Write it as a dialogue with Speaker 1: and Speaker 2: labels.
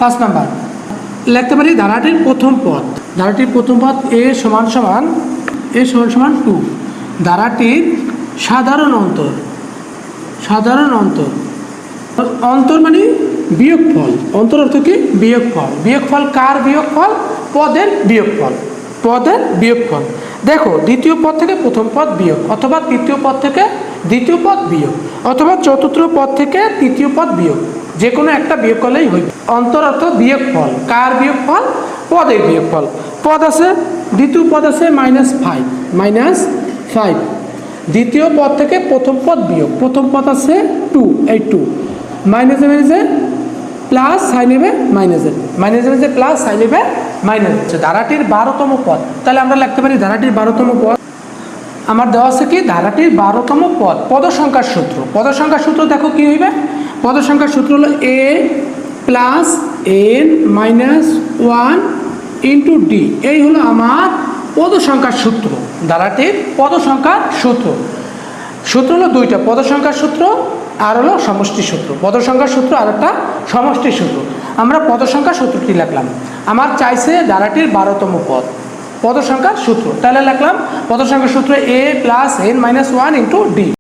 Speaker 1: 5 number লিখতে পারি ধারাটির প্রথম পদ। ধারাটির প্রথম পদ a সমান সমান 2। ধারাটির সাধারণ অন্তর, সাধারণ অন্তর, অন্তর মানে বিয়োগফল। অন্তর অর্থ কি? বিয়োগফল। বিয়োগফল কার বিয়োগফল? পদের বিয়োগফল, পদের বিয়োগফল। দেখো দ্বিতীয় পদ থেকে প্রথম পদ বিয়োগ, অথবা তৃতীয় পদ থেকে দ্বিতীয় পদ বিয়োগ, অথবা চতুর্থ পদ থেকে তৃতীয় পদ বিয়োগ, যে কোনো একটা বিয়োগ করলেই হইবে। অন্তর অর্থ বিয়োগফল, কার বিয়োগফল? পদের বিয়োগফল। পদ আছে, দ্বিতীয় পদ আছে -5, দ্বিতীয় পদ থেকে প্রথম পদ বিয়োগ, প্রথম পদ আছে 2, এই 2 মাইনাসে মাইনাসে প্লাস সাইন নেবে মাইনাসে, মাইনাসে মাইনাসে প্লাস সাইন নেবে মাইনাস। ধারাটির 12তম পদ, তাহলে আমরা লিখতে পারি ধারাটির 12তম পদ আমার দেওয়া আছে কি? ধারাটির 12তম পদ। পদ সংখ্যার সূত্র, পদ সংখ্যার সূত্র দেখো কি হইবে? পদ সংখ্যার সূত্র হলো a plus n minus 1 into D. এই হলো আমার পদ সংখ্যার সূত্র, ধারাটির পদ সংখ্যার সূত্র। সূত্র হলো দুইটা, পদ সংখ্যার সূত্র আর হলো সমষ্টি সূত্র। পদ সংখ্যার সূত্র আর একটা সমষ্টি সূত্র। আমরা পদ সংখ্যার সূত্রটি লিখলাম। আমার চাইছে ধারাটির 12তম পদ, পদ সংখ্যার সূত্র, তাহলে লিখলাম পদ সংখ্যার সূত্র a plus n minus 1 into D.